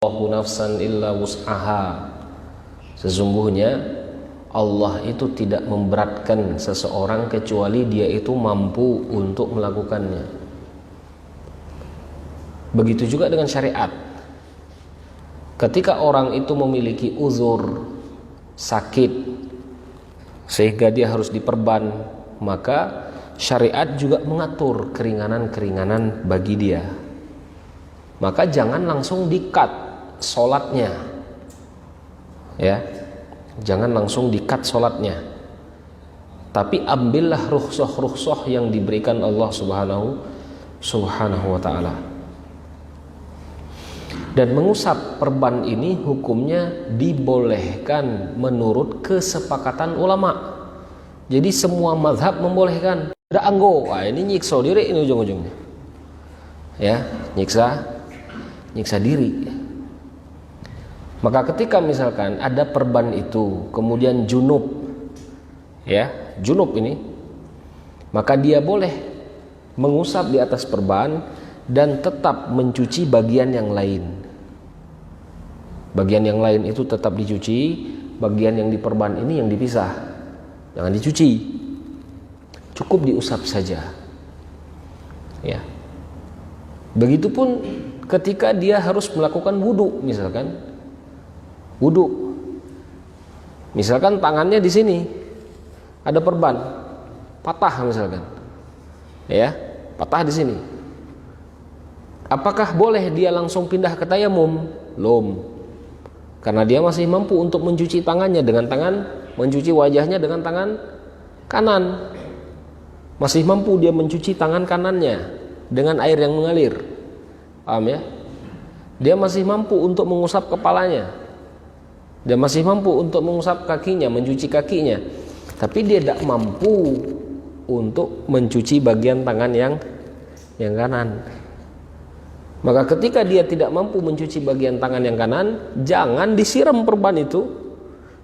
Allahu nafsan illa wus'aha. Sesungguhnya Allah itu tidak memberatkan seseorang kecuali dia itu mampu untuk melakukannya. Begitu juga dengan syariat. Ketika orang itu memiliki uzur, sakit, sehingga dia harus diperban, maka syariat juga mengatur keringanan-keringanan bagi dia. Maka jangan langsung di-cut sholatnya, ya, jangan langsung di-cut sholatnya, tapi ambillah rukhsah-rukhsah yang diberikan Allah Subhanahu wa ta'ala. Dan mengusap perban ini hukumnya dibolehkan menurut kesepakatan ulama. Jadi semua mazhab membolehkan. Ada anggo, wah ini nyiksa diri ini ujung-ujungnya, ya, nyiksa diri. Maka ketika misalkan ada perban itu kemudian junub, ya, junub ini, maka dia boleh mengusap di atas perban dan tetap mencuci bagian yang lain. Bagian yang lain itu tetap dicuci, bagian yang diperban ini yang dipisah, jangan dicuci, cukup diusap saja, ya. Begitupun ketika dia harus melakukan wudu, misalkan wudu, misalkan tangannya di sini ada perban patah misalkan, ya, patah di sini, apakah boleh dia langsung pindah ke tayamum? Belum. Karena dia masih mampu untuk mencuci tangannya dengan tangan, mencuci wajahnya dengan tangan kanan. Masih mampu dia mencuci tangan kanannya dengan air yang mengalir. Paham ya? Dia masih mampu untuk mengusap kepalanya. Dia masih mampu untuk mengusap kakinya, mencuci kakinya. Tapi dia tidak mampu untuk mencuci bagian tangan yang kanan. Maka ketika dia tidak mampu mencuci bagian tangan yang kanan, jangan disiram perban itu,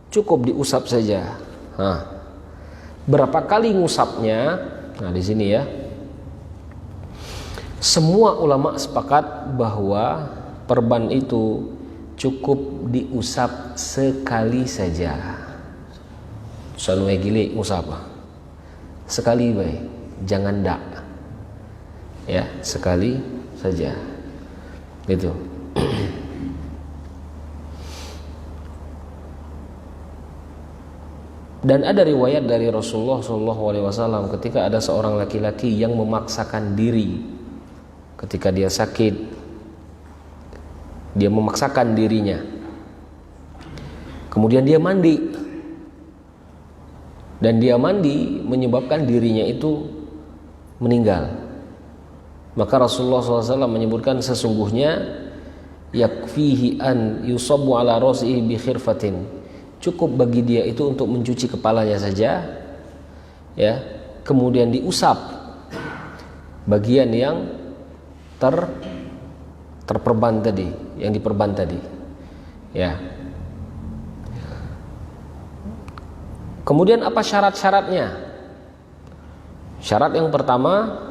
cukup diusap saja. Nah, berapa kali ngusapnya? Nah, di sini ya. Semua ulama sepakat bahwa perban itu cukup diusap sekali saja. Sanue gili ngusap. Sekali baik, jangan dak. Ya, sekali saja. Gitu. Dan ada riwayat dari Rasulullah SAW ketika ada seorang laki-laki yang memaksakan diri ketika dia sakit, dia memaksakan dirinya, kemudian dia mandi, dan dia mandi menyebabkan dirinya itu meninggal. Maka Rasulullah SAW menyebutkan sesungguhnya yakfihi an yusabu ala rasihi bi khirfatin, cukup bagi dia itu untuk mencuci kepalanya saja, ya, kemudian diusap bagian yang terperban tadi, yang diperban tadi, ya. Kemudian apa syarat-syaratnya? Syarat yang pertama,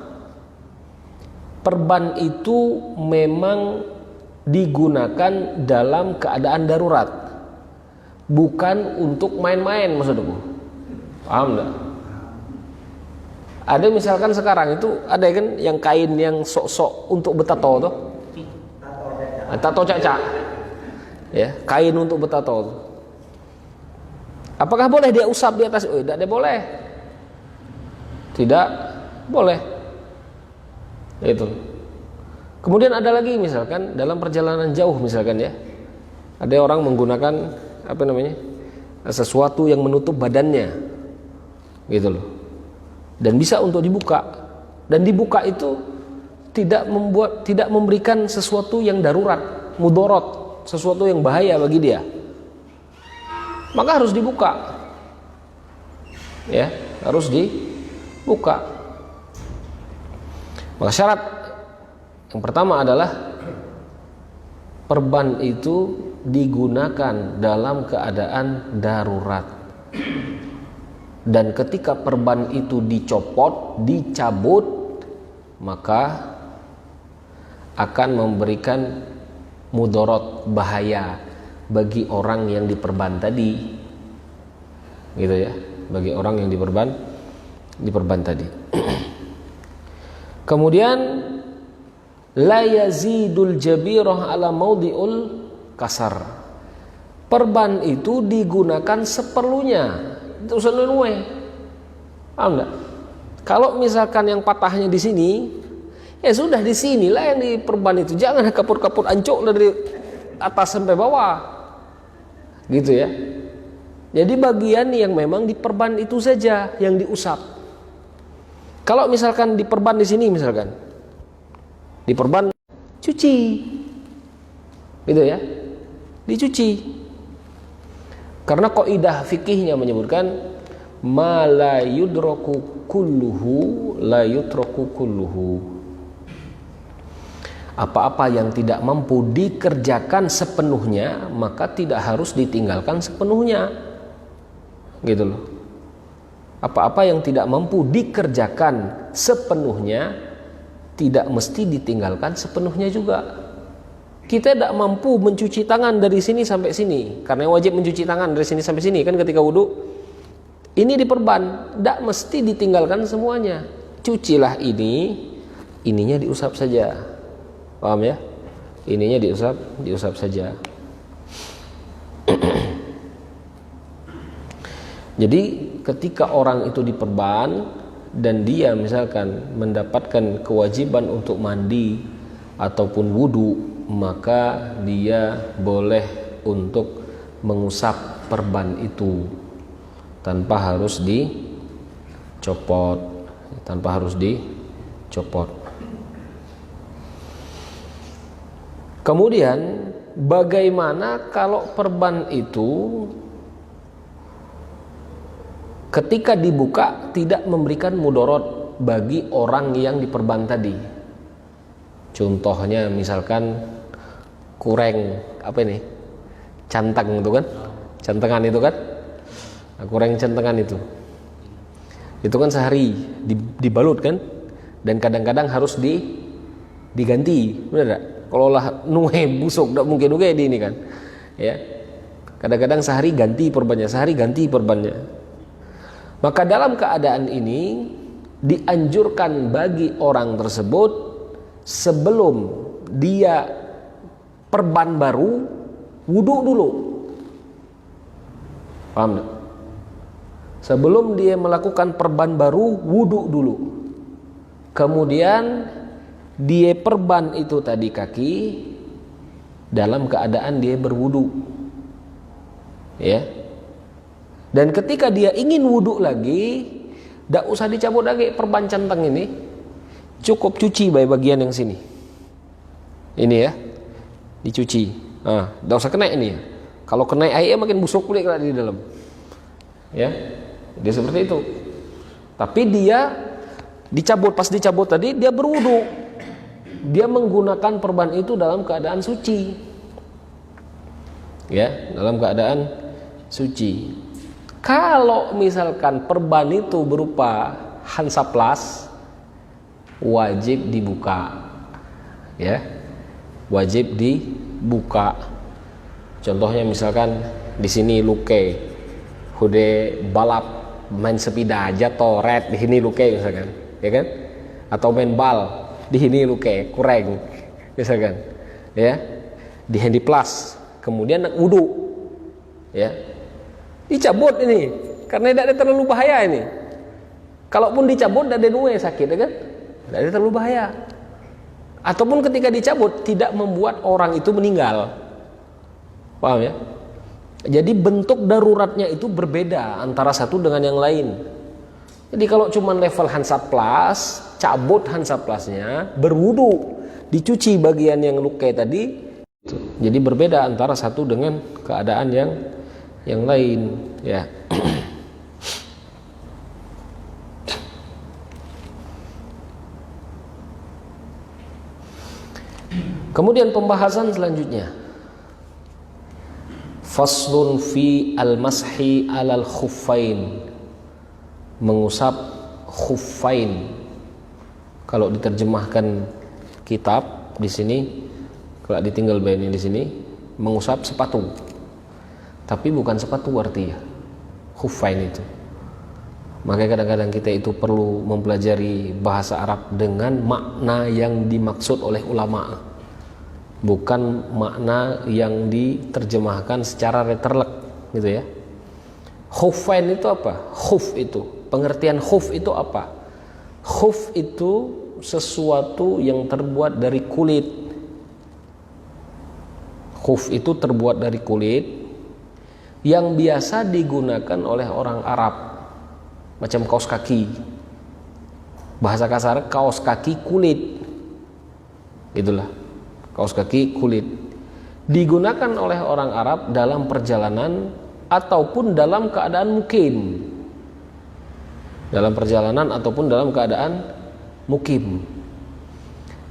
perban itu memang digunakan dalam keadaan darurat, bukan untuk main-main, maksudku. Paham enggak? Ada misalkan sekarang itu ada kan yang kain yang sok-sok untuk betato tuh. Tato caca. Ya, kain untuk betato tuh. Apakah boleh dia usap di atas? Oh, tidak boleh. Tidak boleh. Itu. Kemudian ada lagi misalkan dalam perjalanan jauh misalkan ya, ada orang menggunakan apa namanya, sesuatu yang menutup badannya, gitu loh, dan bisa untuk dibuka, dan dibuka itu tidak memberikan sesuatu yang darurat, mudorot, sesuatu yang bahaya bagi dia, maka harus dibuka, ya, harus dibuka. Maka syarat yang pertama adalah perban itu digunakan dalam keadaan darurat. Dan ketika perban itu dicopot, dicabut, maka akan memberikan mudorot, bahaya bagi orang yang diperban tadi, gitu ya, bagi orang yang diperban tadi. Kemudian la yazidul jabirah ala maudhi'ul kasar. Perban itu digunakan seperlunya. Itu seluruhnya. Paham enggak? Kalau misalkan yang patahnya di sini, ya sudah di sinilah yang diperban itu. Jangan kapur-kapur ancuk dari atas sampai bawah. Gitu ya. Jadi bagian yang memang diperban itu saja yang diusap. Kalau misalkan diperban di sini misalkan, diperban cuci, gitu ya, dicuci. Karena kaidah fikihnya menyebutkan ma la yudraku kulluhu la yutraku kulluhu. Apa-apa yang tidak mampu dikerjakan sepenuhnya maka tidak harus ditinggalkan sepenuhnya. Gitu loh. Apa-apa yang tidak mampu dikerjakan sepenuhnya tidak mesti ditinggalkan sepenuhnya juga. Kita tidak mampu mencuci tangan dari sini sampai sini karena wajib mencuci tangan dari sini sampai sini kan ketika wudhu. Ini diperban, tidak mesti ditinggalkan semuanya. Cucilah ini, ininya diusap saja. Paham ya? Ininya diusap saja. Jadi ketika orang itu diperban dan dia misalkan mendapatkan kewajiban untuk mandi ataupun wudhu, maka dia boleh untuk mengusap perban itu tanpa harus dicopot, Kemudian bagaimana kalau perban itu ketika dibuka tidak memberikan mudorot bagi orang yang diperban tadi? Contohnya misalkan kureng apa ini? Cantang itu kan? Cantengan itu kan? Kureng cantengan itu kan sehari dibalut kan? Dan kadang-kadang harus diganti, benar enggak? Kalau lah nuhe busuk enggak mungkin juga ini kan. Ya. Kadang-kadang sehari ganti perbannya. Maka dalam keadaan ini dianjurkan bagi orang tersebut sebelum dia perban baru wudhu dulu. Paham tak? Sebelum dia melakukan perban baru wudhu dulu. Kemudian dia perban itu tadi kaki dalam keadaan dia berwudhu. Ya. Dan ketika dia ingin wudhu lagi, tidak usah dicabut lagi perban centang ini, cukup cuci bagian yang sini. Ini ya, dicuci. Tidak usah kena ini ya. Kalau kena air makin busuk kulit di dalam. Ya, dia seperti itu. Tapi dia dicabut, pas dicabut tadi dia berwudhu. Dia menggunakan perban itu dalam keadaan suci. Ya, dalam keadaan suci. Kalau misalkan perban itu berupa hansaplas, wajib dibuka, ya, wajib dibuka. Contohnya misalkan di sini luke, hude balap main sepeda jatuh red di sini luke misalkan, ya kan? Atau main bal di sini luke kureng, misalkan, ya, di handy plus, kemudian nak wudu, ya. Dicabut ini karena tidak ada terlalu bahaya ini. Kalaupun dicabut tidak ada nuwe sakit, ya kan? Tidak ada terlalu bahaya. Ataupun ketika dicabut tidak membuat orang itu meninggal. Paham ya? Jadi bentuk daruratnya itu berbeda antara satu dengan yang lain. Jadi kalau cuma level hansaplas, cabut hansaplasnya, berwudu, dicuci bagian yang luka tadi. Jadi berbeda antara satu dengan keadaan yang lain, ya. Kemudian pembahasan selanjutnya, faslun fi al-mashi alal khuffain, mengusap khuffain. Kalau diterjemahkan kitab di sini Kalau ditinggal ini di sini mengusap sepatu. Tapi bukan sepatu artinya. Khuffain itu. Makanya kadang-kadang kita itu perlu mempelajari bahasa Arab dengan makna yang dimaksud oleh ulama, bukan makna yang diterjemahkan secara letterlek gitu ya. Khuffain itu apa? Khuf itu, pengertian khuf itu apa? Khuf itu sesuatu yang terbuat dari kulit. Khuf itu terbuat dari kulit yang biasa digunakan oleh orang Arab. Macam kaos kaki, bahasa kasar kaos kaki kulit, itulah kaos kaki kulit, digunakan oleh orang Arab dalam perjalanan ataupun dalam keadaan mukim, dalam perjalanan ataupun dalam keadaan mukim.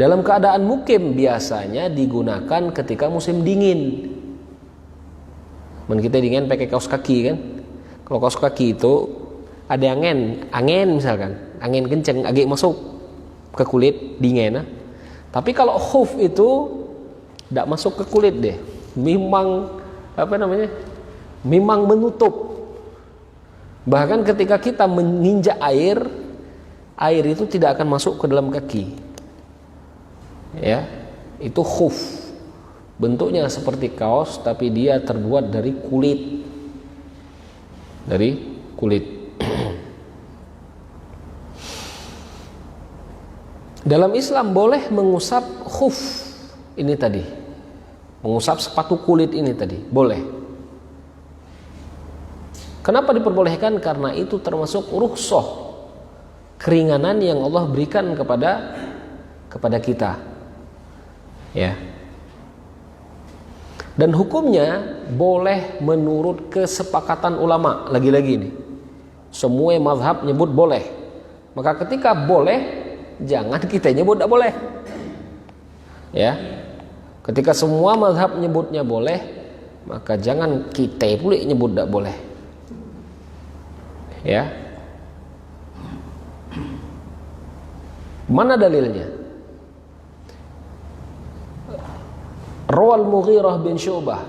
Dalam keadaan mukim biasanya digunakan ketika musim dingin. Kita dingin pakai kaos kaki kan. Kalau kaos kaki itu ada angin misalkan, angin kenceng agak masuk ke kulit dingin. Tapi kalau khuf itu tidak masuk ke kulit deh, memang memang menutup. Bahkan ketika kita menginjak air itu tidak akan masuk ke dalam kaki. Ya, itu khuf. Bentuknya seperti kaos tapi dia terbuat dari kulit. Dari kulit. Dalam Islam boleh mengusap khuf ini tadi, mengusap sepatu kulit ini tadi, boleh. Kenapa diperbolehkan? Karena itu termasuk rukhsah, keringanan yang Allah berikan kepada kita. Ya. Dan hukumnya boleh menurut kesepakatan ulama. Lagi-lagi ini, semua mazhab nyebut boleh. Maka ketika boleh, jangan kita nyebut tidak boleh. Ya, ketika semua mazhab nyebutnya boleh, maka jangan kita pula nyebut tidak boleh. Ya, mana dalilnya? Rawal Mughirah bin Syu'bah,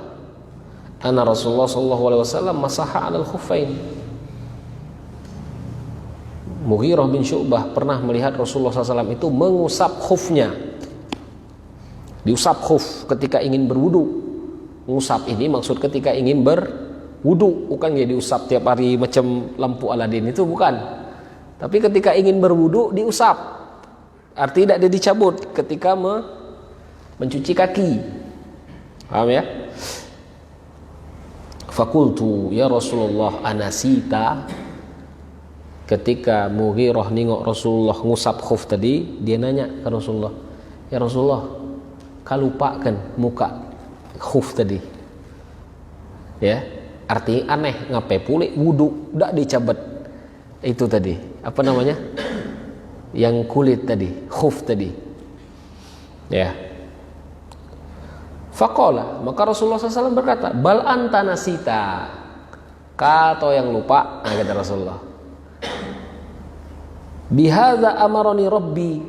anna Rasulullah sallallahu alaihi wasallam masaha 'alal khuffain. Mughirah bin Syu'bah pernah melihat Rasulullah SAW itu mengusap khufnya. Diusap khuf ketika ingin berwudu. Mengusap ini maksud ketika ingin berwudu, bukan ya diusap tiap hari macam lampu Aladin, itu bukan. Tapi ketika ingin berwudu diusap. Artinya tidak dicabut ketika mencuci kaki. Paham ya? Fakultu ya Rasulullah anasita. Ketika Mughirah nengok Rasulullah ngusap khuf tadi, dia nanya ke Rasulullah, ya Rasulullah, kalau lupakan muka khuf tadi. Ya, artinya aneh, ngapain pulih wudu udah dicabut itu tadi, apa namanya, yang kulit tadi, khuf tadi. Ya. Faqala, maka Rasulullah SAW berkata, bal anta nasita, kata yang lupa. Nah, kata Rasulullah, bihadza amarani rabbi,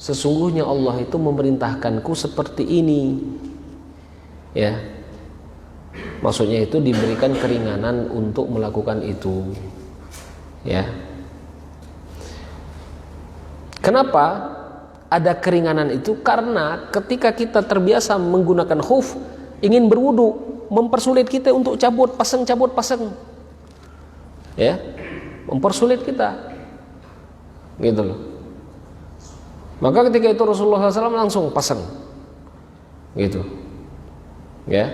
sesungguhnya Allah itu memerintahkanku seperti ini. Ya, maksudnya itu diberikan keringanan untuk melakukan itu. Ya, kenapa ada keringanan itu? Karena ketika kita terbiasa menggunakan khuf, ingin berwudu, mempersulit kita untuk cabut pasang. Ya, mempersulit kita. Gitu loh. Maka ketika itu Rasulullah SAW langsung pasang, gitu. Ya.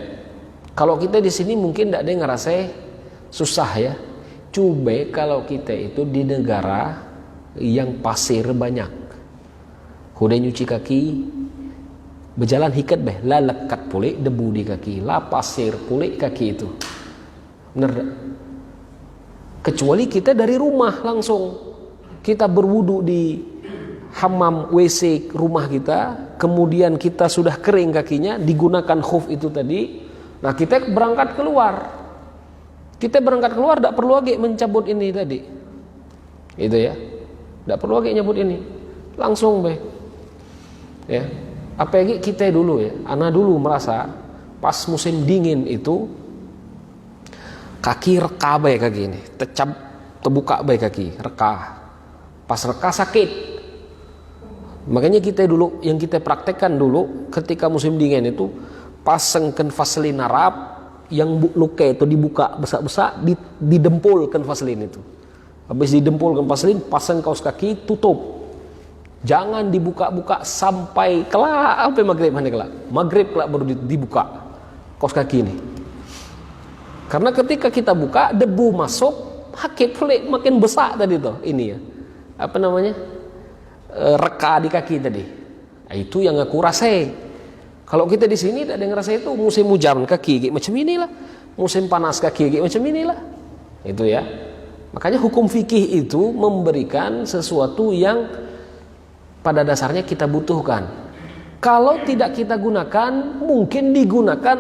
Kalau kita di sini mungkin tidak ada yang ngerasa susah ya. Coba kalau kita itu di negara yang pasir banyak, udah nyuci kaki, berjalan hikat lah lekat pulih debu di kaki, lah pasir pulih kaki itu. Bener. Kecuali kita dari rumah langsung. Kita berwudu di hammam WC rumah kita, kemudian kita sudah kering kakinya, digunakan khuf itu tadi. Nah, kita berangkat keluar. Kita berangkat keluar tidak perlu lagi mencabut ini tadi. Itu ya. Tidak perlu lagi nyabut ini. Langsung be. Ya. Apalagi kita dulu ya, anak dulu merasa pas musim dingin itu kaki reka bae kaki ini, terbuka bae kaki, reka. Pas reka sakit. Makanya kita dulu yang kita praktekkan dulu ketika musim dingin itu pasangkan vaselin Arab yang luka itu dibuka besar-besar, didempulkan vaselin itu. Habis didempulkan vaselin, pasang kaos kaki, tutup. Jangan dibuka-buka sampai kelak sampai maghrib, maghrib kelak baru dibuka kaos kaki ini. Karena ketika kita buka, debu masuk, makin besar tadi tuh ini ya. Apa namanya? Reka di kaki tadi. Nah, itu yang aku rasai. Kalau kita di sini tidak ada yang ngerasa itu, musim hujan kaki macam inilah, musim panas kaki macam inilah. Itu ya. Makanya hukum fikih itu memberikan sesuatu yang pada dasarnya kita butuhkan. Kalau tidak kita gunakan, mungkin digunakan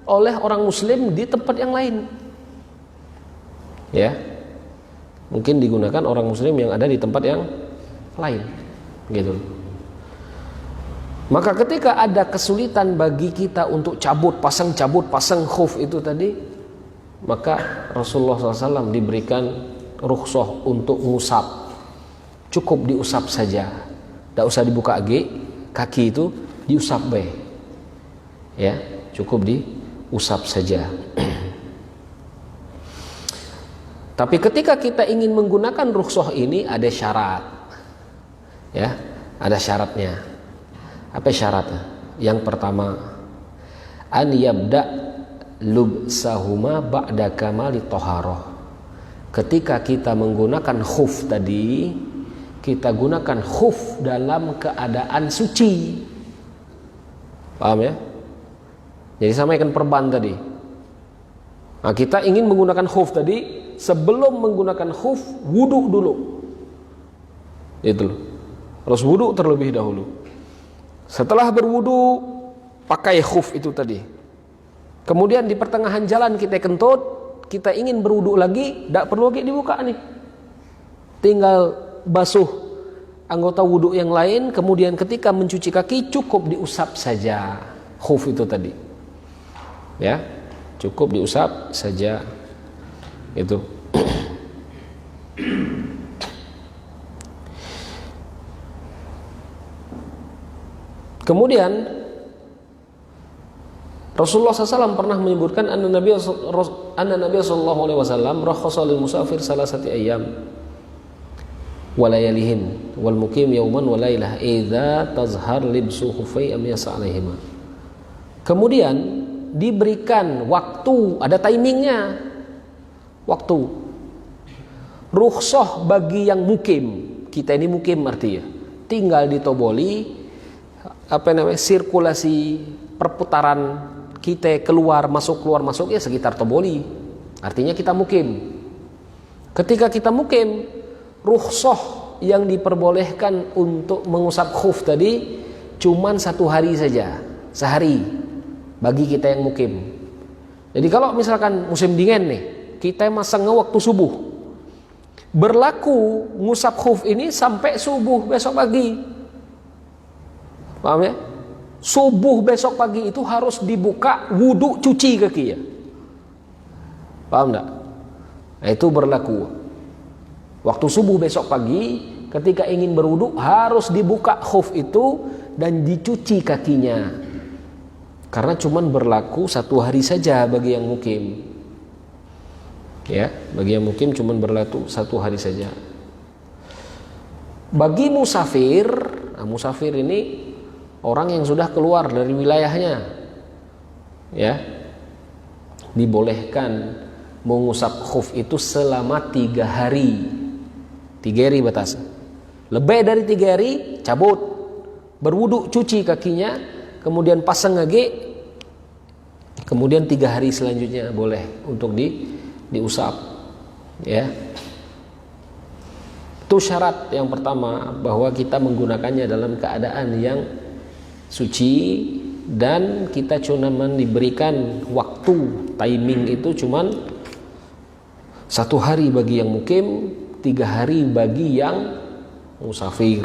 oleh orang muslim di tempat yang lain. Ya. Mungkin digunakan orang muslim yang ada di tempat yang lain. Gitu. Maka ketika ada kesulitan bagi kita untuk pasang khuf itu tadi, maka Rasulullah SAW diberikan rukhsah untuk ngusap. Cukup diusap saja. Tidak usah dibuka kaki itu diusap baik. Ya, cukup diusap saja. Tapi ketika kita ingin menggunakan rukhsah ini ada syarat. Ya, ada syaratnya. Apa syaratnya? Yang pertama, an yabda lubsahuma ba'da kamali thaharah. Ketika kita menggunakan khuf tadi, kita gunakan khuf dalam keadaan suci. Paham ya? Jadi sama ikan perban tadi. Nah, kita ingin menggunakan khuf tadi, sebelum menggunakan khuf wudu dulu. Itu loh. Harus wudu terlebih dahulu. Setelah berwudu pakai khuf itu tadi. Kemudian di pertengahan jalan kita kentut, kita ingin berwudu lagi, tidak perlu lagi dibuka nih. Tinggal basuh anggota wudu yang lain, kemudian ketika mencuci kaki cukup diusap saja khuf itu tadi. Ya, cukup diusap saja. Itu. Kemudian Rasulullah SAW pernah menyebutkan anna Nabi sallallahu alaihi wasallam rakhasa lil musafir salasati ayyam wa layalihin wal muqim yawman wa laylah idza tazhar libsu khufai am yasa alaihima. Kemudian diberikan waktu, ada timingnya. Waktu rukhsah bagi yang mukim. Kita ini mukim artinya tinggal di Toboli, sirkulasi perputaran kita keluar masuk ya sekitar Toboli. Artinya kita mukim. Ketika kita mukim, rukhsah yang diperbolehkan untuk mengusap khuf tadi cuman 1 hari saja, sehari bagi kita yang mukim. Jadi kalau misalkan musim dingin nih, kita masang waktu subuh, berlaku ngusap khuf ini sampai subuh besok pagi. Paham ya? Subuh besok pagi itu harus dibuka wudu cuci kaki ya. Paham enggak? Nah, itu berlaku. Waktu subuh besok pagi ketika ingin berwudu harus dibuka khuf itu dan dicuci kakinya. Karena cuman berlaku 1 hari saja bagi yang mukim. Ya, bagi yang mukim cuman berlaku 1 hari saja. Bagi musafir, musafir ini orang yang sudah keluar dari wilayahnya, ya, dibolehkan mengusap khuf itu selama 3 hari. 3 hari batas. Lebih dari 3 hari cabut, berwudu cuci kakinya, kemudian pasang lagi, kemudian 3 hari selanjutnya boleh untuk diusap, ya. Itu syarat yang pertama, bahwa kita menggunakannya dalam keadaan yang suci dan kita cuma diberikan waktu, timing itu cuman 1 hari bagi yang mukim, 3 hari bagi yang musafir,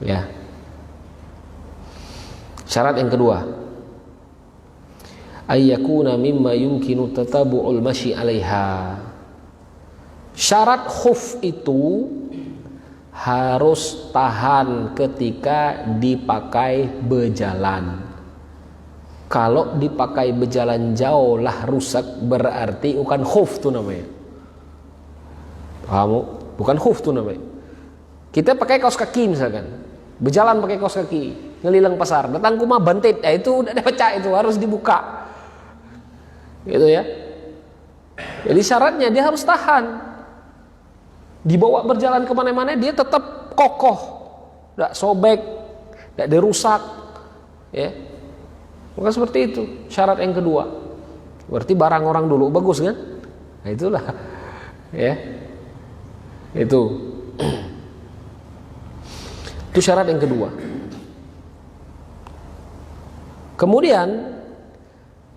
ya. Syarat yang kedua, ayyakuna mimma yumkinu tatabu'ul masyi 'alaiha. Syarat khuf itu harus tahan ketika dipakai berjalan. Kalau dipakai berjalan jauh lah rusak, berarti bukan khuf tuh namanya. Paham? Bukan khuf tuh namanya. Kita pakai kaos kaki misalkan, berjalan pakai kaos kaki, ngelilang pasar, datang ke rumah bantit, ya itu udah pecah, itu harus dibuka. Gitu ya. Jadi syaratnya dia harus tahan. Dibawa berjalan kemana-mana dia tetap kokoh, tidak sobek, tidak dirusak, ya. Maka seperti itu syarat yang kedua. Berarti barang orang dulu bagus kan? Nah itulah, ya. Itu syarat yang kedua. Kemudian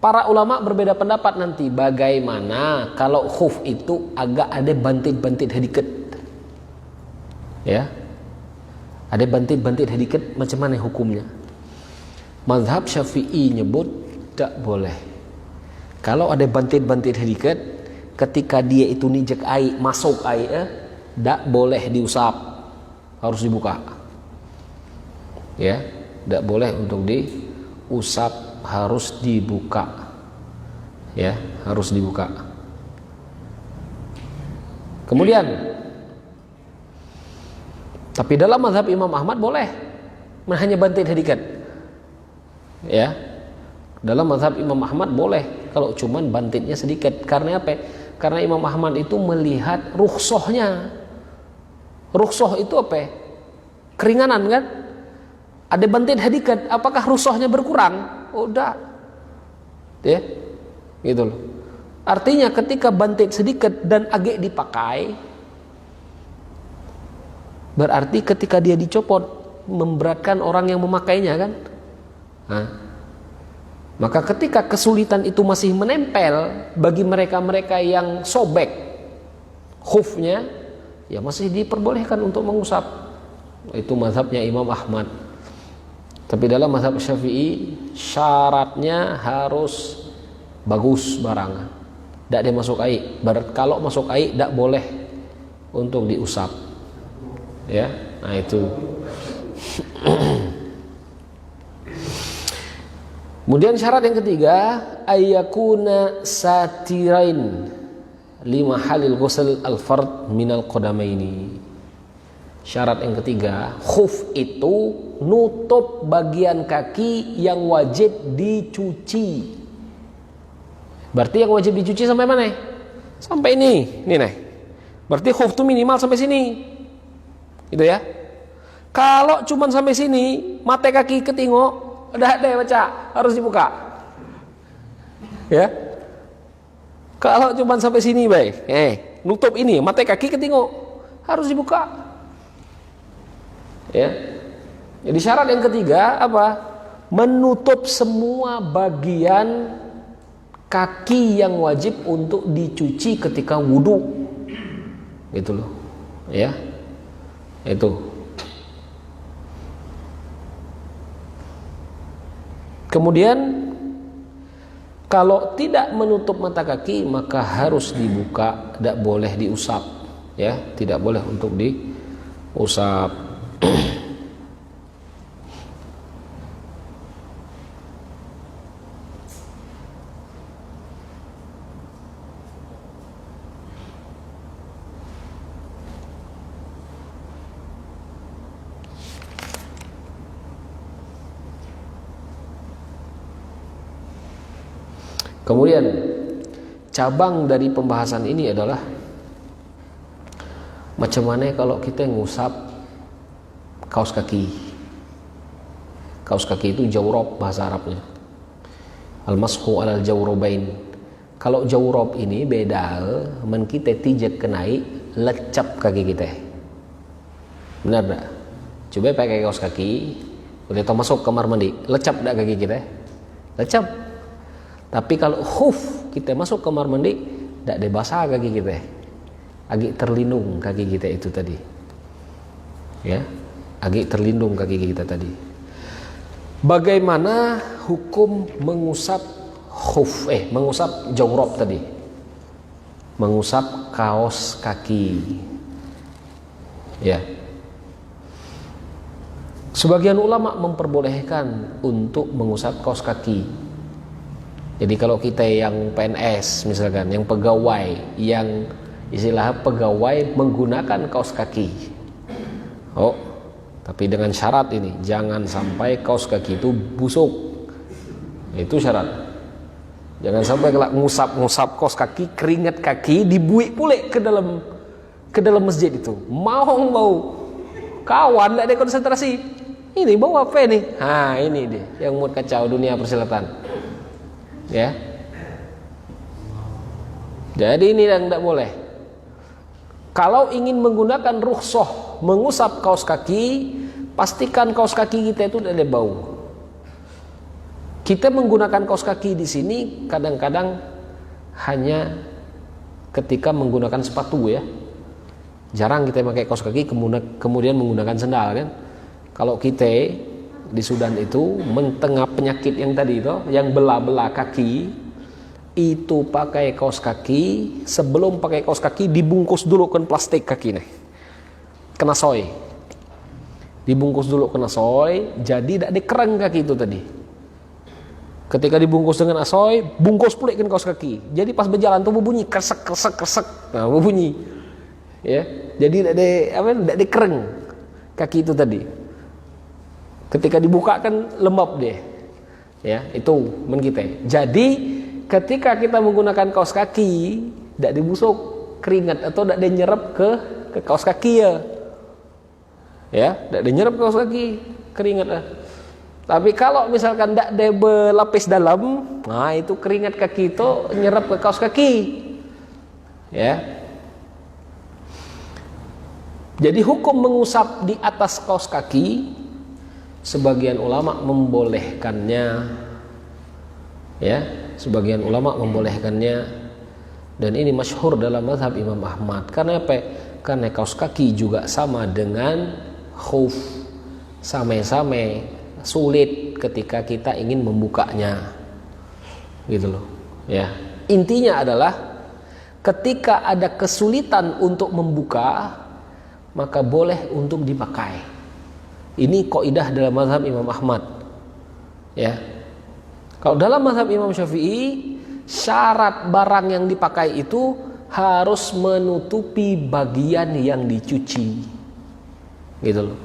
para ulama berbeda pendapat nanti bagaimana kalau khuf itu agak ada bantit-bantit sedikit. Ya. Ada bantit-bantit sedikit, macam mana hukumnya? Mazhab Syafi'i nyebut tak boleh. Kalau ada bantit-bantit sedikit, ketika dia itu nijek air, masuk air, tak boleh diusap, harus dibuka. Ya, tak boleh untuk diusap, harus dibuka. Ya, harus dibuka. Kemudian, tapi dalam mazhab Imam Ahmad boleh, hanya bantit sedikit. Ya, dalam mazhab Imam Ahmad boleh kalau cuman bantitnya sedikit. Karena apa? Karena Imam Ahmad itu melihat rukhsahnya. Rukhsah itu apa? Keringanan kan? Ada bantit sedikit, apakah rukhsahnya berkurang? Oh, enggak. Ya, gitu loh. Artinya ketika bantit sedikit dan agak dipakai, berarti ketika dia dicopot memberatkan orang yang memakainya kan? Nah, maka ketika kesulitan itu masih menempel bagi mereka-mereka yang sobek khufnya, ya masih diperbolehkan untuk mengusap. Itu mazhabnya Imam Ahmad. Tapi dalam mazhab Syafi'i syaratnya harus bagus barang, tidak ada masuk air. Kalau masuk air tidak boleh untuk diusap. Ya, nah itu. Kemudian syarat yang ketiga, ayyakuna satirain lima halil ghusl al-fard minal qadamaini. Syarat yang ketiga, khuf itu nutup bagian kaki yang wajib dicuci. Berarti yang wajib dicuci sampai mana? Sampai ini nih. Berarti khuf itu minimal sampai sini. Gitu ya. Kalau cuma sampai sini, mata kaki ketingok, udah ada baca, harus dibuka. Ya. Kalau cuma sampai sini, baik. Nutup ini, mata kaki ketingok, harus dibuka. Ya. Jadi syarat yang ketiga apa? Menutup semua bagian kaki yang wajib untuk dicuci ketika wudu. Gitu loh. Ya. Itu. Kemudian kalau tidak menutup mata kaki maka harus dibuka, tidak boleh diusap, ya, tidak boleh untuk diusap. Kemudian cabang dari pembahasan ini adalah macam mana kalau kita ngusap kaos kaki. Kaos kaki itu jawrab bahasa Arabnya. Al-mashu alal jawrabain. Kalau jawrab ini beda men kita tijak kenai lecap kaki kita. Benar tak? Coba pakai kaos kaki, udah masuk kamar mandi, lecap tak kaki kita? Lecap. Tapi kalau khuf kita masuk kamar mandi, tidak ada basah kaki kita, agak terlindung kaki kita itu tadi, ya, agak terlindung kaki kita tadi. Bagaimana hukum mengusap khuf, mengusap jawrab tadi, mengusap kaos kaki? Ya, sebagian ulama memperbolehkan untuk mengusap kaos kaki. Jadi kalau kita yang PNS misalkan, yang pegawai, yang istilah pegawai menggunakan kaos kaki, tapi dengan syarat ini, jangan sampai kaos kaki itu busuk. Itu syarat. Jangan sampai ngusap kaos kaki, keringat kaki dibuik pulek ke dalam masjid itu. Mau kawan tidak ada konsentrasi. Ini bau apa nih? Ini dia yang buat kacau dunia persilatan. Ya. Jadi ini yang tidak boleh. Kalau ingin menggunakan rukhsah mengusap kaos kaki, pastikan kaos kaki kita itu tidak ada bau. Kita menggunakan kaos kaki di sini kadang-kadang hanya ketika menggunakan sepatu ya. Jarang kita pakai kaos kaki kemudian menggunakan sendal kan. Kalau kita di Sudan itu mentengah penyakit yang tadi itu, yang belah-belah kaki, itu pakai kaos kaki. Sebelum pakai kaos kaki dibungkus dulu kan plastik kaki nih, kena soy, dibungkus dulu kena soy, jadi tidak dikerang kaki itu tadi. Ketika dibungkus dengan asoy, bungkus pulih kan kaos kaki, jadi pas berjalan tuh berbunyi kresek, nah berbunyi ya, jadi tidak dikerang kaki itu tadi. Ketika dibuka kan lembab deh ya, itu men kita. Jadi ketika kita menggunakan kaos kaki, tidak dibusuk keringat atau tidak dinyerap ke kaos kaki ya, tidak dinyerap ke kaos kaki keringat. Tapi kalau misalkan tidak ada berlapis dalam, nah itu keringat kaki itu nyerap ke kaos kaki ya. Jadi hukum mengusap di atas kaos kaki, sebagian ulama membolehkannya ya, sebagian ulama membolehkannya, dan ini masyhur dalam mazhab Imam Ahmad. Karena apa? Karena kaos kaki juga sama dengan khuf, sama-sama sulit ketika kita ingin membukanya, gitu loh ya. Intinya adalah ketika ada kesulitan untuk membuka, maka boleh untuk dipakai. Ini kaidah dalam mazhab Imam Ahmad ya. Kalau dalam mazhab Imam Syafi'i, syarat barang yang dipakai itu harus menutupi bagian yang dicuci, gitu loh.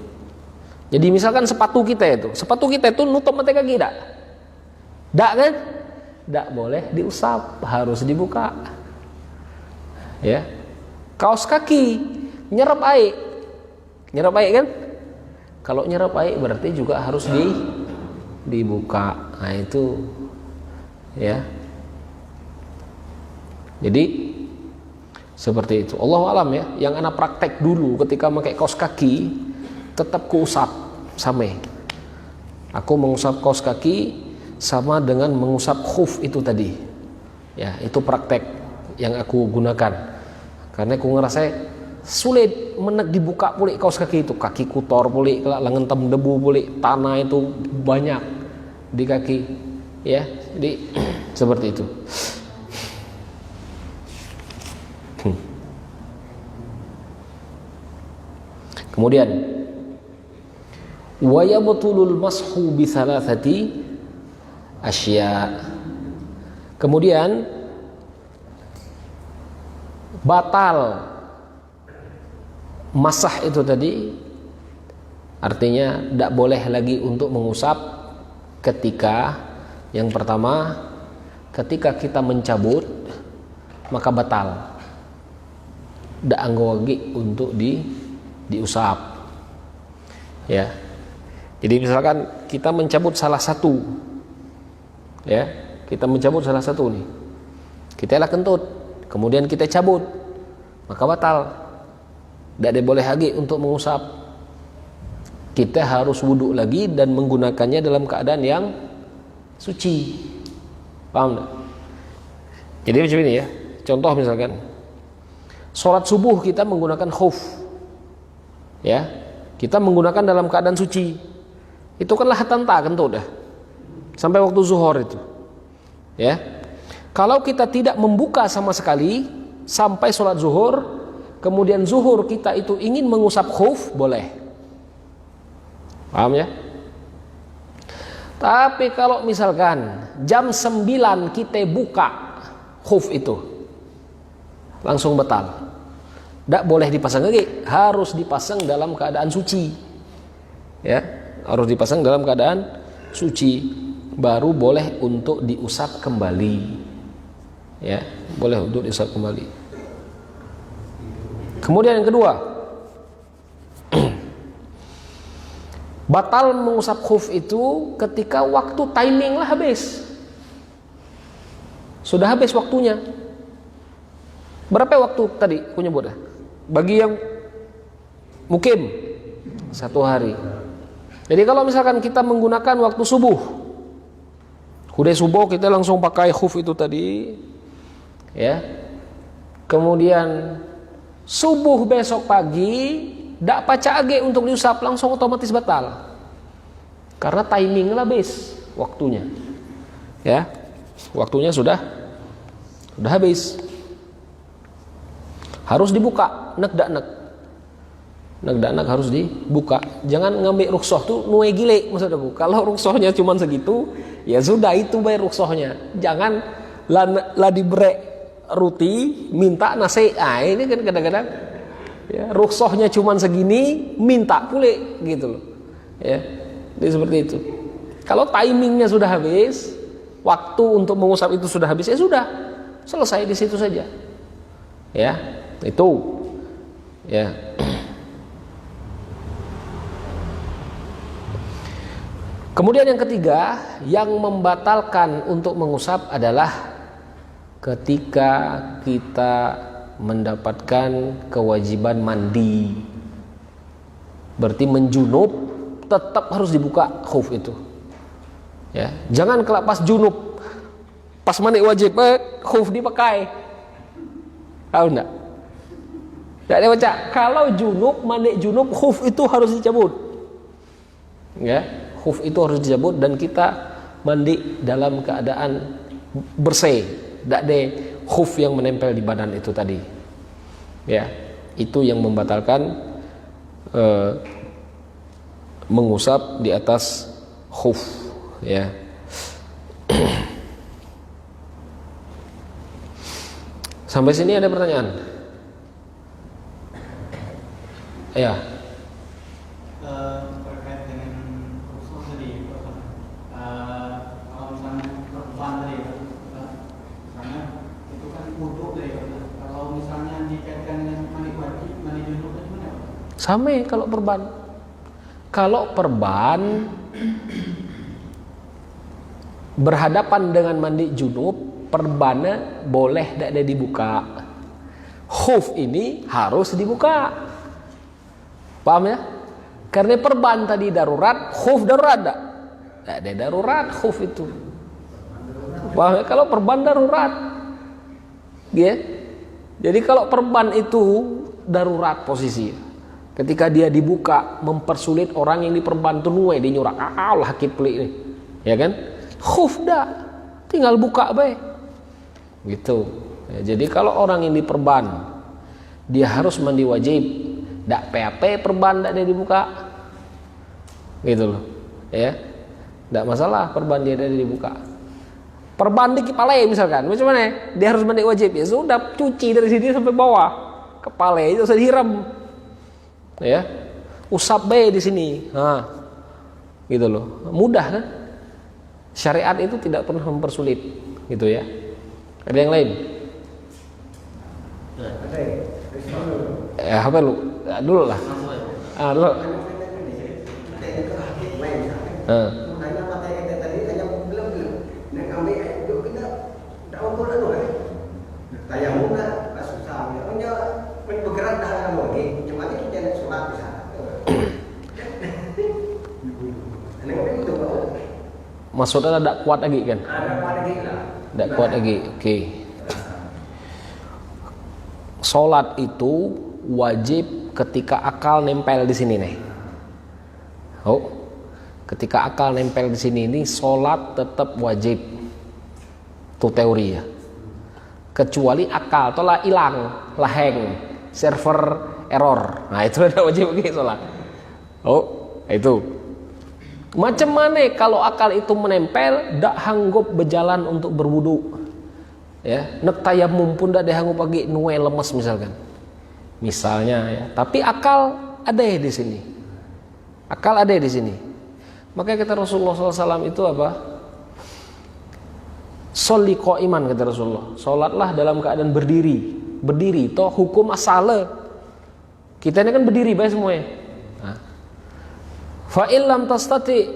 Jadi misalkan sepatu kita itu nutup mata kaki tidak kan? Tidak boleh diusap, harus dibuka ya. Kaos kaki nyerap air kan? Kalau nyerap air berarti juga harus dibuka. Nah itu ya. Jadi seperti itu. Allahu alam ya. Yang anak praktek dulu ketika pakai kaos kaki tetap kuusap sama. Aku mengusap kaos kaki sama dengan mengusap khuf itu tadi. Ya, itu praktek yang aku gunakan. Karena aku ngerasa sulit menek dibuka pulih kaos kaki itu, kaki kotor pulih, lengan debu pulih, tanah itu banyak di kaki ya. Jadi seperti itu. Kemudian wa yabtulul mashu bi thalathati asya. Kemudian batal masah itu tadi, artinya tidak boleh lagi untuk mengusap ketika yang pertama, ketika kita mencabut maka batal, tidak anggo lagi untuk diusap ya. Jadi misalkan kita mencabut salah satu ya, kita mencabut salah satu nih, kita lah kentut, kemudian kita cabut, maka batal. Tidak boleh lagi untuk mengusap. Kita harus wudhu lagi dan menggunakannya dalam keadaan yang suci. Paham tak? Jadi macam ini ya. Contoh misalkan sholat subuh kita menggunakan khuf ya, kita menggunakan dalam keadaan suci Itu kan lahatan tak kan tuh dah. Sampai waktu zuhur itu. Ya. Kalau kita tidak membuka sama sekali sampai sholat zuhur, kemudian zuhur kita itu ingin mengusap khuf, boleh. Paham ya? Tapi kalau misalkan jam 9 kita buka khuf itu, langsung batal. Tidak boleh dipasang lagi, harus dipasang dalam keadaan suci. Ya, harus dipasang dalam keadaan suci, baru boleh untuk diusap kembali. Ya, boleh untuk diusap kembali. Kemudian yang kedua, batal mengusap khuf itu ketika waktu timinglah habis. Sudah habis waktunya. Berapa waktu tadi aku nyebut? Bagi yang mukim 1 hari. Jadi kalau misalkan kita menggunakan waktu subuh, udah subuh kita langsung pakai khuf itu tadi, ya. Kemudian subuh besok pagi tidak paca age untuk diusap, langsung otomatis batal. Karena timing habis waktunya. Ya. Waktunya sudah habis. Harus dibuka, nek harus dibuka. Jangan ngambil rukhsah tuh nuwe gile maksud aku. Kalau rukhsahnya cuma segitu, ya sudah itu bayar rukhsahnya. Jangan lah dibrek ruti minta nasi. Ah, ini kan kadang-kadang ya, rukhsahnya cuma segini, minta pule gitu loh. Ya. Jadi seperti itu. Kalau timingnya sudah habis, waktu untuk mengusap itu sudah habis, ya sudah. Selesai di situ saja. Ya. Itu ya. Kemudian yang ketiga yang membatalkan untuk mengusap adalah ketika kita mendapatkan kewajiban mandi. Berarti menjunub tetap harus dibuka khuf itu. Ya, jangan kalau pas junub pas mandi wajib khuf dipakai. Tahu enggak? Tidak ada baca. Kalau junub, mandi junub, khuf itu harus dicabut. Ya, khuf itu harus dicabut dan kita mandi dalam keadaan bersih. Tidak ada khuf yang menempel di badan itu tadi. Ya, itu yang membatalkan mengusap di atas khuf. Ya. Sampai sini ada pertanyaan? Ya. Terkait dengan rukhsah tadi, kalau misalnya perempuan tadi, misalnya itu kan wudu tadi, kalau misalnya dikaitkan dengan mandi wajib, mandi junub itu gimana? Sama kalau perban. Kalau perban berhadapan dengan mandi junub, perbannya boleh tidak dibuka. Khuf ini harus dibuka. Paham ya? Karena perban tadi darurat, khuf darurat tak? Tidak ada darurat khuf itu. Paham ya? Kalau perban darurat, ya. Jadi kalau perban itu darurat posisi, ketika dia dibuka mempersulit orang yang diperban tu nuai dia nyurak. Allah hakit pelik ni, ya kan? Khuf dah, tinggal buka baik. Gitu. Ya, jadi kalau orang yang diperban, dia harus mandi wajib. Dak PAP perban dak dia dibuka, gitu loh, ya, dak masalah perban dia ada dibuka. Perban di kepala misalkan, macam mana? Dia harus mandi wajib, ya sudah cuci dari sini sampai bawah, kepala itu usah dihiram, ya, usap be di sini, gitu loh, mudah kan? Syariat itu tidak pernah mempersulit, gitu ya. Ada yang lain? Apa lu? Dulu lah. Dulu. Maksudnya tidak kuat lagi kan? Tidak kuat lagi. Oke. Sholat itu wajib ketika akal nempel di sini nih. Oh, Ketika akal nempel di sini, ini sholat tetap wajib. Itu teori ya. Kecuali akal tolah hilang, lah hang, server error. Nah itu ada wajib lagi sholat. Oh itu. Macam mana kalau akal itu menempel, dak hanggup berjalan untuk berwudu. Ya, nek tayamum pun dak dihanggup lagi nuwe lemes misalkan. Misalnya ya. Tapi akal ada di sini. Akal ada di sini. Makanya kata Rasulullah SAW itu apa? Sholli qa'iman kata Rasulullah. Sholatlah dalam keadaan berdiri. Berdiri, toh hukum asal. Kita ini kan berdiri baik semuanya. Nah. Fa illam tastati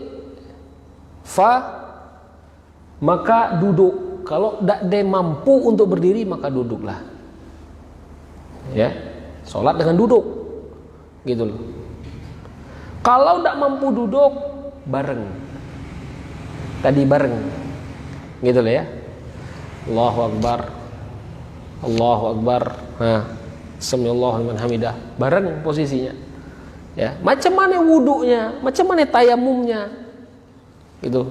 maka duduk. Kalau tidak ada mampu untuk berdiri maka duduklah. Ya, sholat dengan duduk, gitu loh. Kalau tidak mampu duduk, bareng. Tadi bareng, gitu loh ya. Allahu Akbar, Allahu Akbar. Nah, Samiallahu liman hamidah. Bareng posisinya. Ya, macam mana wudunya, macam mana tayamumnya, gitu.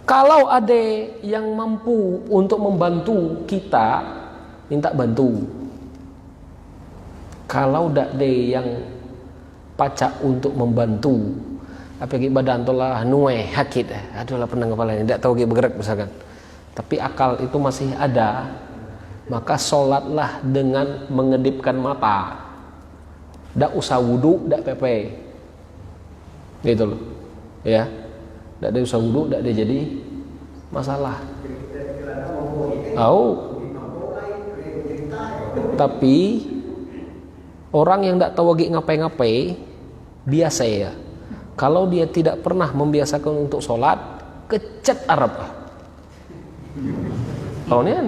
Kalau ada yang mampu untuk membantu kita, minta bantu. Kalau tidak ada yang pacak untuk membantu, apa badan tolah nuwe hakit, aduh lah penang kepala ini, tidak tahu bergerak misalkan. Tapi akal itu masih ada, maka sholatlah dengan mengedipkan mata. Tidak usah wudu, tidak pepe, gitu loh, ya. Tidak ada usah wudhu, tidak ada jadi masalah. Tapi orang yang tidak tahu lagi ngapai-ngapai biasa ya. Kalau dia tidak pernah membiasakan untuk sholat, kecet Arab. Tahu nih kan?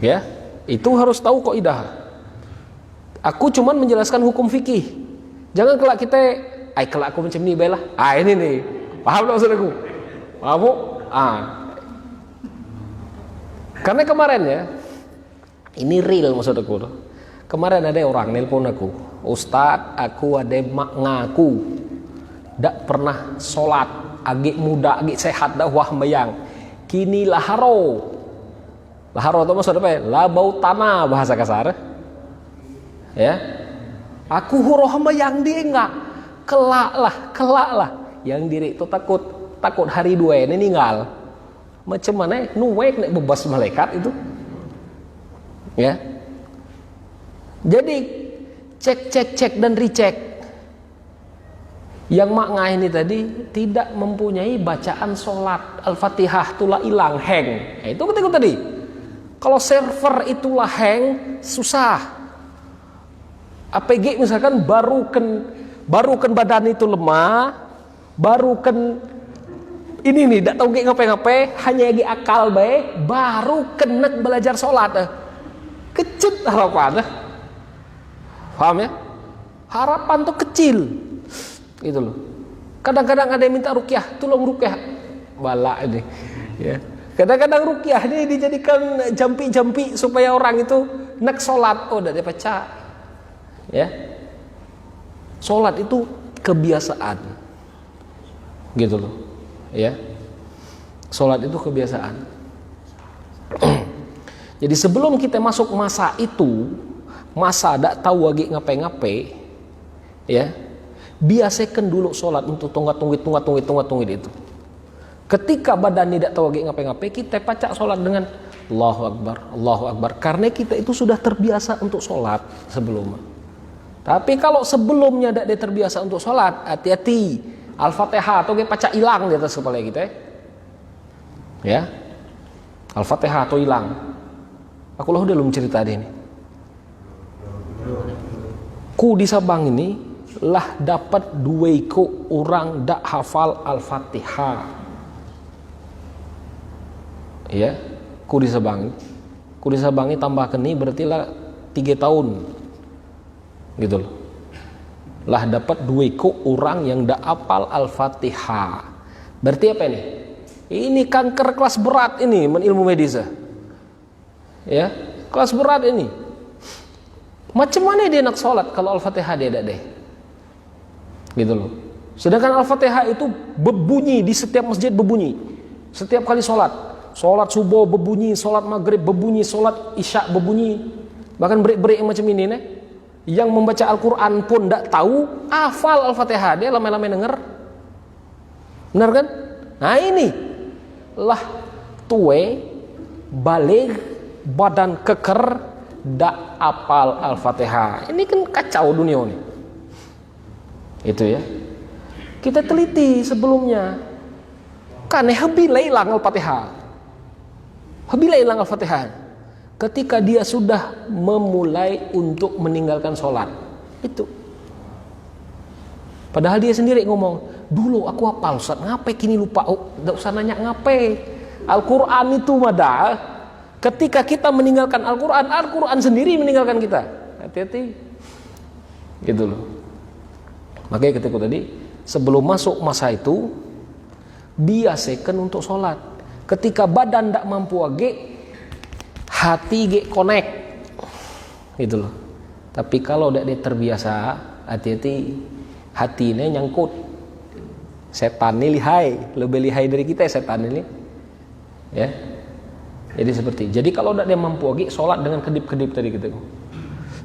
Ya, itu harus tahu kaidah. Aku cuman menjelaskan hukum fikih. Jangan kelak kita, kelak aku macam ni baiklah. Ini nih. Paham tak maksud aku? Paham? Karena kemarin ya, ini real maksud aku. Kemarin ada orang nelpon aku, Ustadz, aku ada ngaku tidak pernah sholat, agak muda, agak sehat, dah wah bayang. Kini laharo itu maksud apa ya? Labau tanah bahasa kasar. Ya, aku huroh bayang dia enggak, kelak lah. Yang diri itu takut hari dua ini ninggal. Macam mana nuwek nek bebas malaikat itu. Ya. Jadi cek dan recheck. Yang makna ini tadi tidak mempunyai bacaan sholat Al-Fatihah itulah hilang hang. Itu ketika tadi. Kalau server itulah hang susah. APG misalkan barukan badan itu lemah. Baru kan ini nih tidak tahu ngapain hanya lagi akal baik baru kena belajar sholat kecil harapan paham ya, harapan tuh kecil gitu loh. Kadang-kadang ada yang minta ruqyah, tolong ruqyah balak ini ya. Kadang-kadang ruqyah ini dijadikan jampi-jampi supaya orang itu nak sholat. Udah dia baca ya, sholat itu kebiasaan gitu loh ya, sholat itu kebiasaan. Jadi sebelum kita masuk masa itu, masa tak tahu lagi ngapain ya, biasakan dulu sholat untuk tunggu itu. Ketika badan tidak tahu lagi ngapain kita pacak sholat dengan Allahu Akbar, karena kita itu sudah terbiasa untuk sholat sebelumnya. Tapi kalau sebelumnya tidak terbiasa untuk sholat, hati-hati, Al-Fatihah atau pacak hilang di atas kepala kita ya. Al-Fatihah atau hilang. Aku lah udah belum cerita ini. Ku di Sabang ini lah dapat 2 orang dak hafal Al-Fatihah. Ya, ku di Sabang ini tambahkan ini berarti lah 3 tahun. Gitu loh. Lah dapat 2 orang yang dak hafal Al-Fatihah. Berarti apa ini? Ini kanker kelas berat ini ilmu medis. Ya, kelas berat ini. Macam mana dia nak sholat kalau Al-Fatihah dia ada deh? Gitu loh. Sedangkan Al-Fatihah itu berbunyi di setiap masjid, berbunyi. Setiap kali sholat subuh berbunyi, sholat maghrib berbunyi, sholat isya berbunyi. Bahkan break-break macam ini nih, yang membaca Al-Quran pun tidak tahu, hafal Al-Fatihah, dia lama-lama denger. Benar kan? Nah ini lah tuwe balik badan keker dak apal Al-Fatihah. Ini kan kacau dunia nih. Itu ya. Kita teliti sebelumnya. Kan habila hilang Al-Fatihah. Habila hilang Al-Fatihah. Ketika dia sudah memulai untuk meninggalkan sholat. Itu. Padahal dia sendiri ngomong, dulu aku hafal Ustaz, ngapain kini lupa? Oh, enggak usah nanya ngapain. Al-Quran itu mada. Ketika kita meninggalkan Al-Quran, Al-Quran sendiri meninggalkan kita. Hati-hati. Gitu loh. Makanya ketika tadi, sebelum masuk masa itu, biasakan untuk sholat. Ketika badan tidak mampu lagi, hati ge connect. Gitu loh. Tapi kalau tidak terbiasa, hati-hati, hatinya nyangkut. Setan ini lihai, lebih lihai dari kita setan ini. Ya. Jadi seperti. Jadi kalau tidak dia mampu lagi sholat dengan kedip-kedip tadi gitu.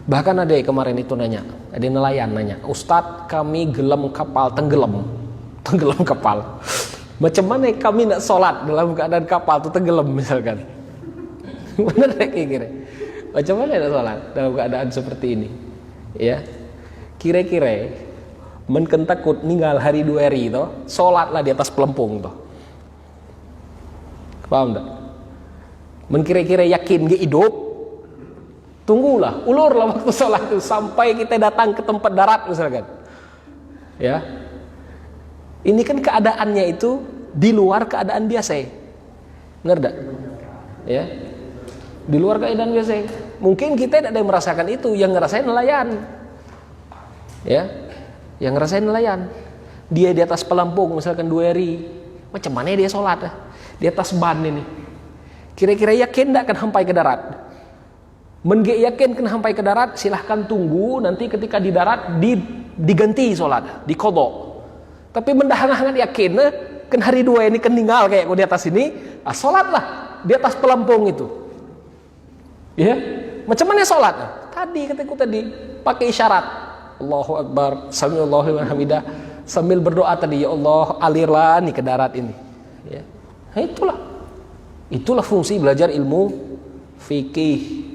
Bahkan ada yang kemarin itu nanya, ada nelayan nanya, Ustadz kami gelam kapal tenggelam kapal. Macam mana kami nak sholat dalam keadaan kapal itu tenggelam misalkan? Benar kira-kira. Macam mana nak sholat dalam keadaan seperti ini? Ya, kira-kira men takut ninggal hari 2 hari itu, sholatlah di atas pelempung tuh. Paham tak? Men kira-kira yakin dia hidup, tunggulah, ulurlah waktu sholat itu sampai kita datang ke tempat darat misalkan. Ya, ini kan keadaannya itu di luar keadaan biasa, ngerti tak? Ya, di luar keadaan biasa. Mungkin kita tidak ada yang merasakan itu, yang ngerasain nelayan. Ya, yang ngerasain nelayan. Dia di atas pelampung misalkan 2 hari, macam mana dia sholat? Di atas ban ini. Kira-kira yakin tidak akan sampai ke darat? Mengge yakin akan sampai ke darat, silahkan tunggu nanti ketika di darat diganti sholat, dikodok. Tapi mendahangan yakin, kan hari 2 ini kan tinggal kayak di atas ini, sholatlah di atas pelampung itu. Ya, macam mana sholat? Tadi kataku tadi pakai isyarat, Allahu Akbar, Samiallahu liman hamidah, sambil berdoa tadi, ya Allah alirlah nih ke darat ini. Ya, nah, itulah fungsi belajar ilmu fikih.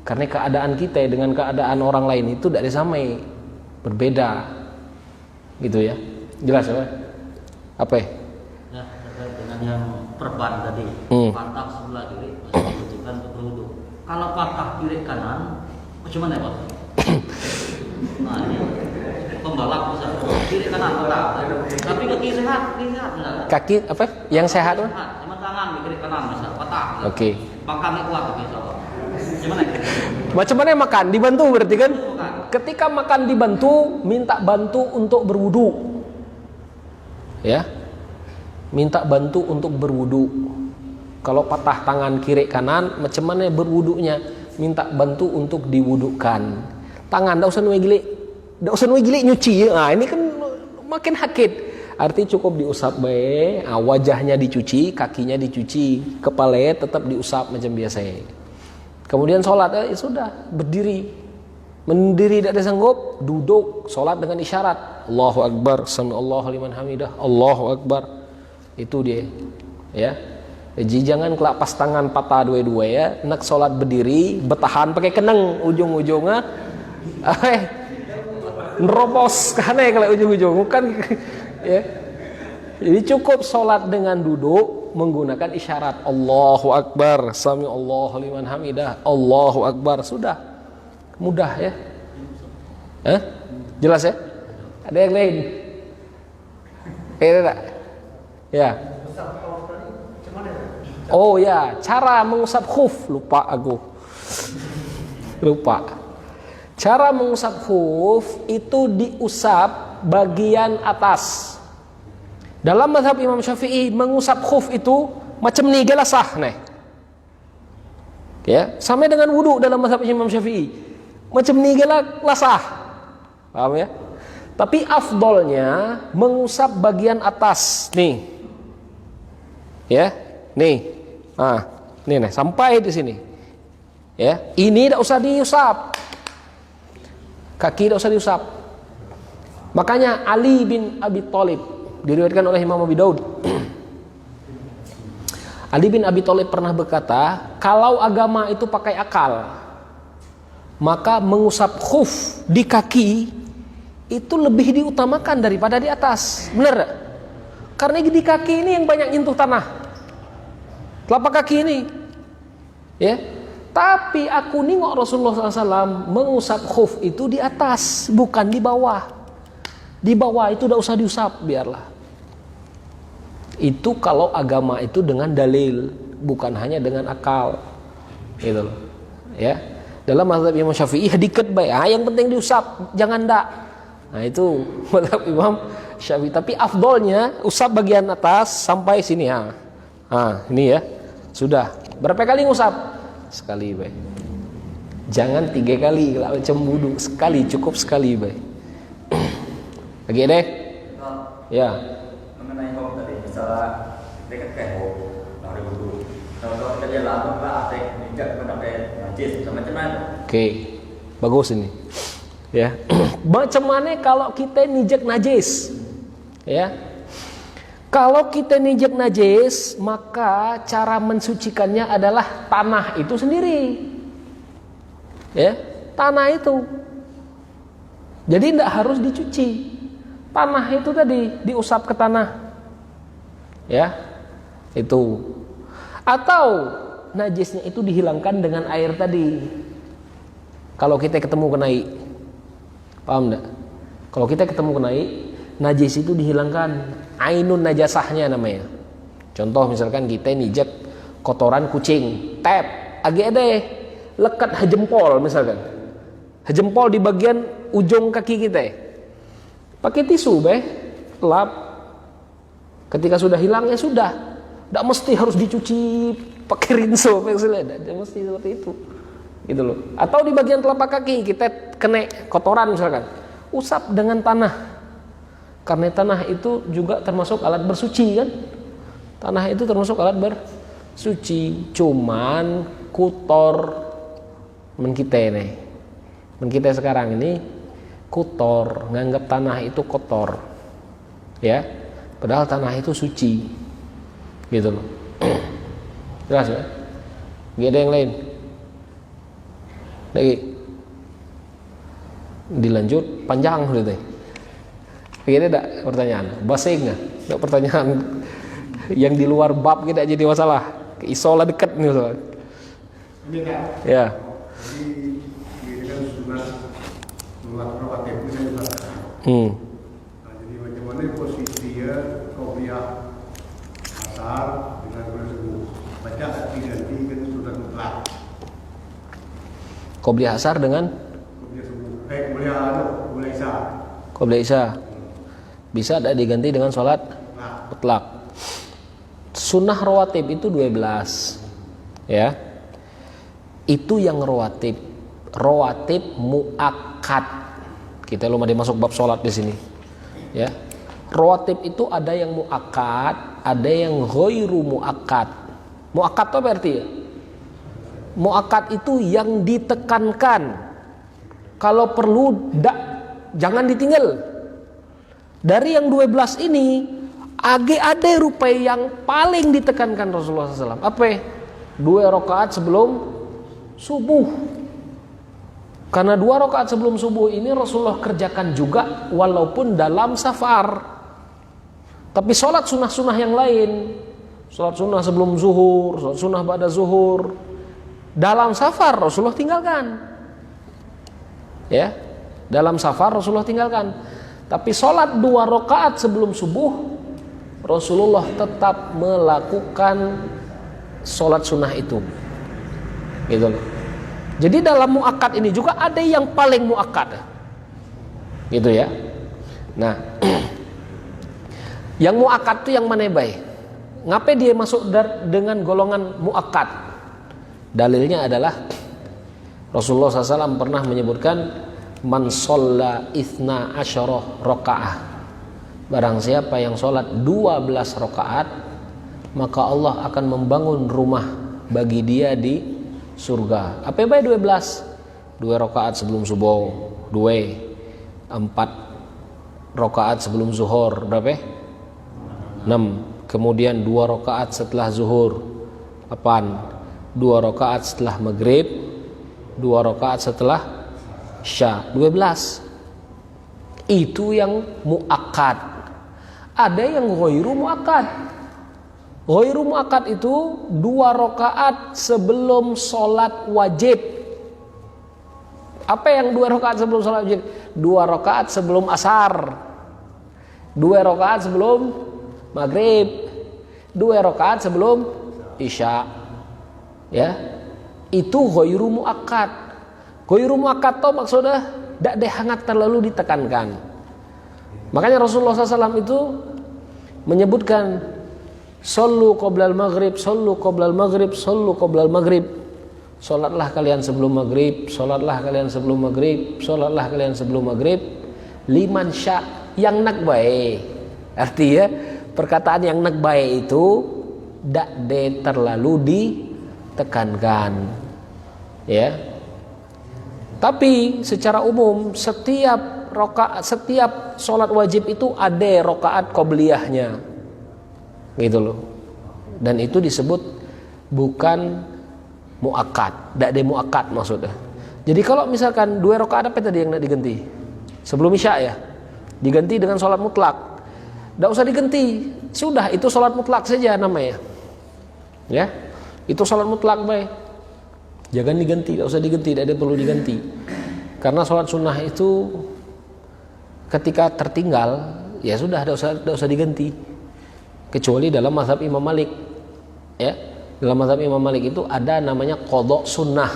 Karena keadaan kita dengan keadaan orang lain itu tidak sama, berbeda, gitu ya. Jelas apa? Apa? Ya, terkait dengan yang perban tadi, patah sebelah kiri, menunjukkan untuk berwudu. Kalau patah kiri kanan, macam mana ya Pak? Nah ini pembalap bisa kiri kanan patah, tapi kaki sehat enggak? Kaki apa? Yang sehat? Cuma tangan kiri kanan bisa patah. Oke. Makannya kuat tapi insya Allah. Gimana? Macam mana makan? Dibantu berarti kan? Ketika makan dibantu, minta bantu untuk berwudu. Ya. Minta bantu untuk berwudu. Kalau patah tangan kiri kanan, macam mana berwudunya? Minta bantu untuk diwudukan. Tangan enggak usah nuai gilik nyuci. Nah, ini kan makin sakit. Arti cukup diusap bae, wajahnya dicuci, kakinya dicuci, kepala tetap diusap macam biasa. Kemudian sholat, ya sudah, berdiri. Mendiri tidak ada sanggup, duduk, sholat dengan isyarat. Allahu Akbar, Samiallahu liman hamidah, Allahu Akbar. Itu dia. Ya. Jadi jangan kelapas tangan patah dua-dua ya. Nak sholat berdiri, bertahan pakai kenang ujung-ujungnya. Neropos karena kalau ujung-ujung kan ya. Jadi cukup sholat dengan duduk menggunakan isyarat Allahu Akbar, Samiallahu liman hamidah, Allahu Akbar, sudah mudah ya. Jelas ya? Ada yang lain? Tidak? Ya. Oh ya, cara mengusap khuf, lupa aku. Cara mengusap khuf itu diusap bagian atas. Dalam mazhab Imam Syafi'i mengusap khuf itu macam ni gala sah nih. Ya, sama dengan wudu dalam mazhab Imam Syafi'i. Macam ni gala sah. Paham ya? Tapi afdolnya mengusap bagian atas nih. Ya, nih. Ah, nih sampai di sini. Ya, ini tidak usah diusap. Kaki tidak usah diusap. Makanya Ali bin Abi Thalib diriwayatkan oleh Imam Abu Daud. Ali bin Abi Thalib pernah berkata, kalau agama itu pakai akal, maka mengusap khuf di kaki itu lebih diutamakan daripada di atas. Benar gak? Karena di kaki ini yang banyak nyentuh tanah, telapak kaki ini, ya. Tapi aku nengok Rasulullah SAW mengusap khuf itu di atas, bukan di bawah. Di bawah itu udah usah diusap, biarlah. Itu kalau agama itu dengan dalil, bukan hanya dengan akal, gitu loh. Ya, dalam mazhab Imam Syafi'i diket baik, yang penting diusap, jangan ndak. Nah itu mazhab Imam Syafi'i. Tapi afdolnya usap bagian atas sampai sini ya. Ini ya, sudah. Berapa kali ngusap? Sekali baik. Jangan 3 kali kalau cembudu, sekali cukup sekali baik. Lagi deh. Ya. Mengenai kalau tadi misalnya dekat kayak lari wudhu, kalau kita jalan apa atek nijak mendapat najis macam mana? Oke, bagus ini. Ya. Macam mana kalau kita nijak najis? Ya. Kalau kita nijak najis, maka cara mensucikannya adalah tanah itu sendiri. Ya, tanah itu. Jadi tidak harus dicuci. Tanah itu tadi diusap ke tanah. Ya. Itu. Atau najisnya itu dihilangkan dengan air tadi. Kalau kita ketemu kenai. Paham enggak? Kalau kita ketemu kenai, najis itu dihilangkan. Ainun najasahnya namanya. Contoh misalkan kita nijak kotoran kucing, tap, agak lekat jempol misalkan. Jempol di bagian ujung kaki kita. Pakai tisu lap. Ketika sudah hilang ya sudah. Tidak mesti harus dicuci pakai rinso, tidak mesti seperti itu. Gitu loh. Atau di bagian telapak kaki kita kena kotoran misalkan. Usap dengan tanah. Karena tanah itu juga termasuk alat bersuci kan. Tanah itu termasuk alat bersuci. Cuman kotor men kita sekarang ini kotor, nganggap tanah itu kotor. Ya. Padahal tanah itu suci. Gitu loh. Jelas ya? Gak ada yang lain. Lagi dilanjut panjang berarti. Begini tidak pertanyaan, basing nggak? Tidak pertanyaan yang di luar bab kita jadi masalah. Isola dekat nih soal. Ini kan? Ya. Jadi ini kan sunat rawatib itu kan juga. Nah, jadi macam mana posisinya qobliyah asar dengan qobliyah subuh? Baca diganti kan sunat mutlak. Qobliyah asar dengan Qobliyah subuh. Qobliyah isya. Qobliyah isya. Bisa tidak diganti dengan sholat mutlak. Sunnah rawatib itu 12. Ya. Itu yang rawatib. Rawatib muakkad. Kita belum ada masuk bab sholat di sini. Ya. Rawatib itu ada yang muakkad, ada yang ghairu muakkad. Muakkad itu apa artinya? Muakkad itu yang ditekankan. Kalau perlu jangan ditinggal. Dari yang 12 ini ada rupai yang paling ditekankan Rasulullah SAW. Apa? 2 rakaat sebelum subuh. Karena 2 rakaat sebelum subuh ini Rasulullah kerjakan juga walaupun dalam safar. Tapi sholat sunnah-sunnah yang lain, sholat sunnah sebelum zuhur, sholat sunnah ba'da zuhur, dalam safar Rasulullah tinggalkan. Ya, dalam safar Rasulullah tinggalkan. Tapi sholat 2 rakaat sebelum subuh Rasulullah tetap melakukan sholat sunnah itu. Gitu loh. Jadi dalam muakkad ini juga ada yang paling muakkad. Gitu ya. Nah, yang muakkad itu yang mana baik? Ngapain dia masuk dengan golongan muakkad? Dalilnya adalah Rasulullah SAW pernah menyebutkan man shalla itsna asyara rakaah, barang siapa yang sholat 12 rakaat, maka Allah akan membangun rumah bagi dia di surga. Apa bae 12? 2 rakaat sebelum subuh, 4 rakaat sebelum zuhur, berapa? 6. Kemudian 2 rakaat setelah zuhur, 8. 2 rakaat setelah maghrib, 2 rakaat setelah isya, 12. Itu yang muakkad. Ada yang ghairu muakkad. Ghairu muakkad itu 2 rakaat sebelum sholat wajib. Apa yang 2 rakaat sebelum sholat wajib? 2 rakaat sebelum asar, 2 rakaat sebelum maghrib, 2 rakaat sebelum isya. Ya, itu ghairu muakkad. Ghairu muakkad itu maksudnya tidak hangat terlalu ditekankan. Makanya Rasulullah SAW itu menyebutkan sallu qoblal maghrib, sallu qoblal maghrib, sallu qoblal maghrib. Salatlah kalian sebelum maghrib, salatlah kalian sebelum maghrib, salatlah kalian sebelum maghrib. Liman sya, yang nak baik. Artinya perkataan yang nak baik itu tidak terlalu ditekankan. Ya. Tapi secara umum setiap sholat wajib itu ada rakaat qobliyahnya, gitu loh. Dan itu disebut bukan muakkad, tidak ada muakkad maksudnya. Jadi kalau misalkan 2 rakaat apa tadi yang nak diganti? Sebelum isya ya, diganti dengan sholat mutlak. Tidak usah diganti, sudah itu sholat mutlak saja namanya. Ya, itu sholat mutlak baik. Jangan diganti, tidak usah diganti, tidak ada perlu diganti. Karena sholat sunnah itu ketika tertinggal, ya sudah, tidak usah diganti. Kecuali dalam mazhab Imam Malik, ya, dalam mazhab Imam Malik itu ada namanya qadha sunnah.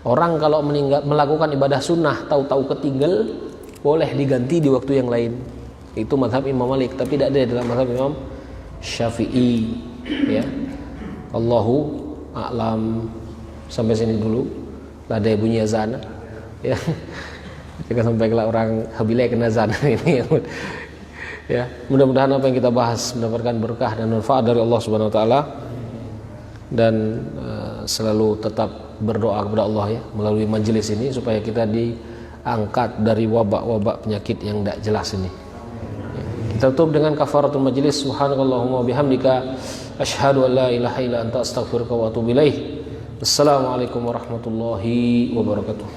Orang kalau melakukan ibadah sunnah tahu-tahu ketinggal, boleh diganti di waktu yang lain. Itu mazhab Imam Malik, tapi tidak ada dalam mazhab Imam Syafi'i. Ya, Allahu a'lam. Sampai sini dulu. Ada bunyi azan. Ya, jangan sampai kalau orang habile kena azan ini. Ya, mudah-mudahan apa yang kita bahas mendapatkan berkah dan manfaat dari Allah Subhanahu wa taala, dan selalu tetap berdoa kepada Allah ya melalui majelis ini supaya kita diangkat dari wabak-wabak penyakit yang tidak jelas ini. Ya, kita tutup dengan kafaratul majelis. Subhanakallahumma bihamdika asyhadu an la ilaha illa anta astaghfiruka wa atubu ilaik. Assalamualaikum warahmatullahi wabarakatuh.